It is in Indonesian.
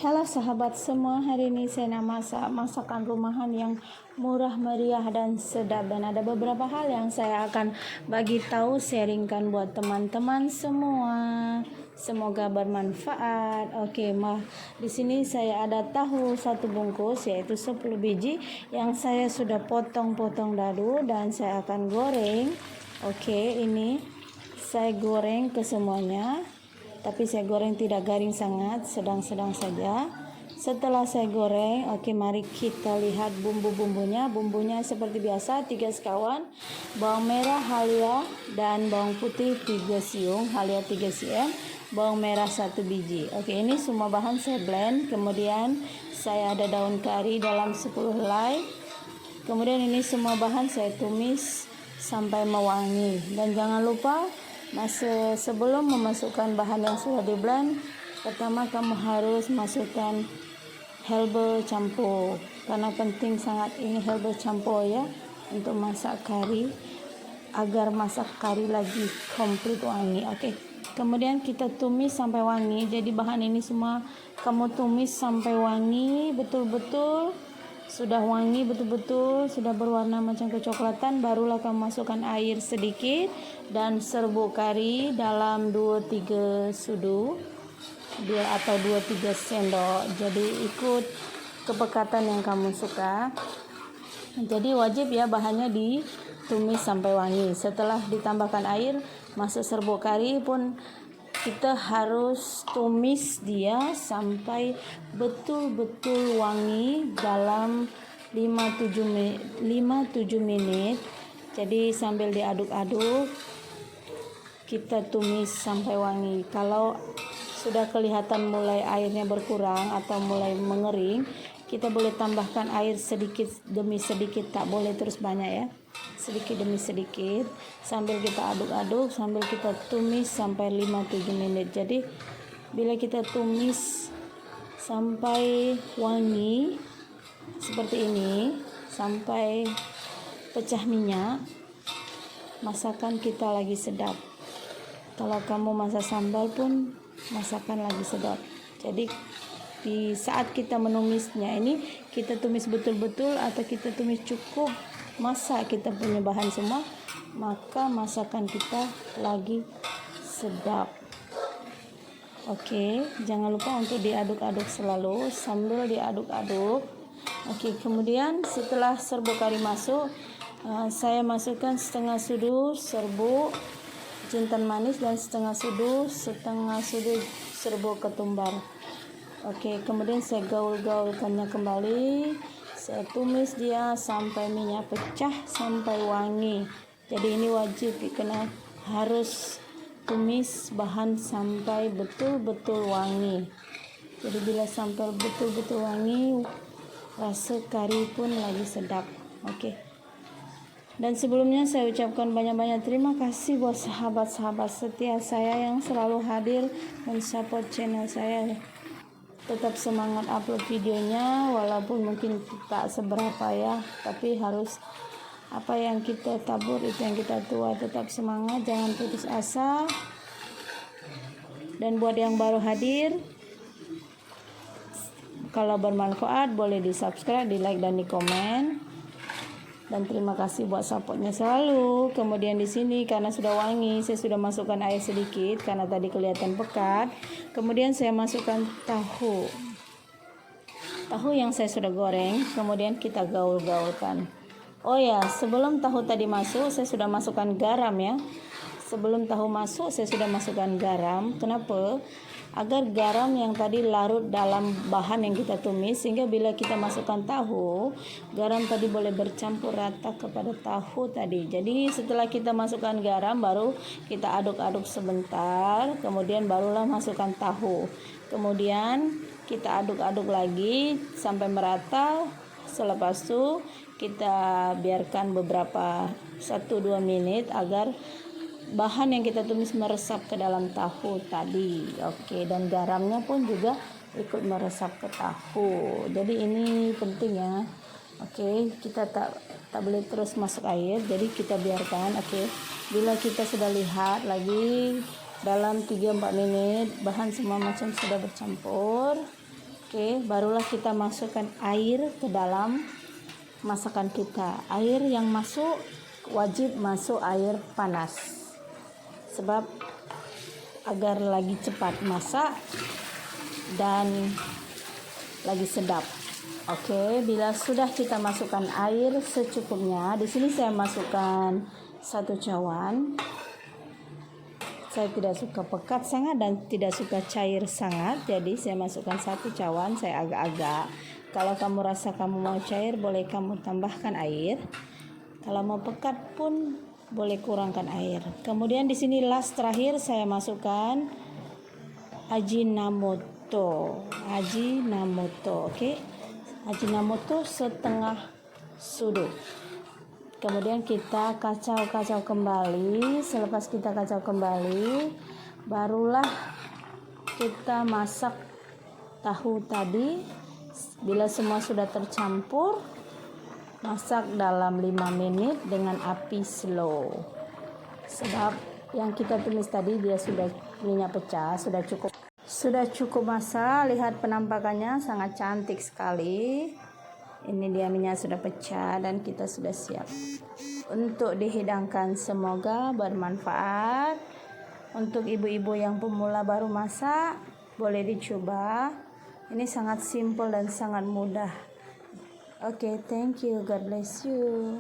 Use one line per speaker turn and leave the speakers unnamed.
Halo sahabat semua, hari ini saya nak masak masakan rumahan yang murah meriah dan sedap, dan ada beberapa hal yang saya akan bagi tahu, sharingkan buat teman-teman semua. Semoga bermanfaat. Oke, di sini saya ada tahu 1 bungkus yaitu 10 biji yang saya sudah potong-potong dadu dan saya akan goreng. Oke, ini saya goreng ke semuanya. Tapi saya goreng tidak garing sangat, sedang-sedang saja. Setelah saya goreng, oke, mari kita lihat bumbu-bumbunya. Bumbunya seperti biasa 3 sekawan, bawang merah halia dan bawang putih 3 siung, halia 3 cm, bawang merah 1 biji. Oke, ini semua bahan saya blend. Kemudian saya ada daun kari dalam 10 helai. Kemudian ini semua bahan saya tumis sampai mewangi. Dan jangan lupa, sebelum memasukkan bahan yang sudah di blend, pertama kamu harus masukkan herbal campur, karena penting sangat ini herbal campur ya, untuk masak kari, agar masak kari lagi komplit wangi. Oke, kemudian kita tumis sampai wangi. Jadi bahan ini semua kamu tumis sampai wangi betul-betul. Sudah wangi betul-betul, sudah berwarna macam kecoklatan, barulah kamu masukkan air sedikit dan serbuk kari dalam 2-3 sudu atau 2-3 sendok. Jadi ikut kepekatan yang kamu suka. Jadi wajib ya bahannya ditumis sampai wangi. Setelah ditambahkan air, masuk serbuk kari pun kita harus tumis dia sampai betul-betul wangi dalam 5-7 menit. Jadi sambil diaduk-aduk kita tumis sampai wangi. Kalau sudah kelihatan mulai airnya berkurang atau mulai mengering, kita boleh tambahkan air sedikit demi sedikit, tak boleh terus banyak ya, sedikit demi sedikit, sambil kita aduk-aduk, sambil kita tumis sampai 5-7 menit. Jadi bila kita tumis sampai wangi seperti ini, sampai pecah minyak, masakan kita lagi sedap. Kalau kamu masak sambal pun masakan lagi sedap. Jadi di saat kita menumisnya ini, kita tumis betul-betul atau kita tumis cukup masak kita punya bahan semua, maka masakan kita lagi sedap. Oke, jangan lupa untuk diaduk-aduk selalu sambil diaduk-aduk. Oke, kemudian setelah serbuk kari masuk, saya masukkan setengah sudu serbuk jintan manis dan setengah sudu serbuk ketumbar. Oke, kemudian saya gaul-gaulkannya kembali. Saya tumis dia sampai minyak pecah, sampai wangi. Jadi ini wajib, karena harus tumis bahan sampai betul-betul wangi. Jadi bila sampai betul-betul wangi, rasa kari pun lagi sedap. Oke. Dan sebelumnya saya ucapkan banyak-banyak terima kasih buat sahabat-sahabat setia saya yang selalu hadir mensupport channel saya. Tetap semangat upload videonya, walaupun mungkin tak seberapa ya, tapi harus apa yang kita tabur itu yang kita tuai. Tetap semangat, jangan putus asa. Dan buat yang baru hadir, kalau bermanfaat boleh di subscribe, di like dan di komen. Dan terima kasih buat supportnya selalu. Kemudian di sini karena sudah wangi, saya sudah masukkan air sedikit karena tadi kelihatan pekat. Kemudian saya masukkan tahu yang saya sudah goreng. Kemudian kita gaul-gaulkan. Oh ya, sebelum tahu tadi masuk, saya sudah masukkan garam ya. Sebelum tahu masuk, saya sudah masukkan garam. Kenapa? Agar garam yang tadi larut dalam bahan yang kita tumis, sehingga bila kita masukkan tahu, garam tadi boleh bercampur rata kepada tahu tadi. Jadi setelah kita masukkan garam, baru kita aduk-aduk sebentar, kemudian barulah masukkan tahu. Kemudian kita aduk-aduk lagi sampai merata. Selepas itu kita biarkan beberapa 1-2 menit agar bahan yang kita tumis meresap ke dalam tahu tadi. Oke, dan garamnya pun juga ikut meresap ke tahu. Jadi ini penting ya. Oke, kita tak boleh terus masuk air, jadi kita biarkan. Oke, bila kita sudah lihat lagi dalam 3-4 menit bahan semua macam sudah bercampur, Oke, barulah kita masukkan air ke dalam masakan kita. Air yang masuk wajib masuk air panas, sebab agar lagi cepat masak dan lagi sedap. Oke, bila sudah kita masukkan air secukupnya, di sini saya masukkan 1 cawan. Saya tidak suka pekat sangat dan tidak suka cair sangat, jadi saya masukkan 1 cawan. Saya agak-agak. Kalau kamu rasa kamu mau cair, boleh kamu tambahkan air. Kalau mau pekat pun boleh kurangkan air. Kemudian di sini last terakhir saya masukkan Ajinomoto. Oke. Ajinomoto setengah sudu. Kemudian kita kacau-kacau kembali. Selepas kita kacau kembali, barulah kita masak tahu tadi. Bila semua sudah tercampur, masak dalam 5 menit dengan api slow. Sebab yang kita tumis tadi dia sudah minyak pecah, sudah cukup masak. Lihat penampakannya sangat cantik sekali. Ini dia minyak sudah pecah dan kita sudah siap untuk dihidangkan. Semoga bermanfaat. Untuk ibu-ibu yang pemula baru masak, boleh dicoba. Ini sangat simple dan sangat mudah. Oke, thank you. God bless you.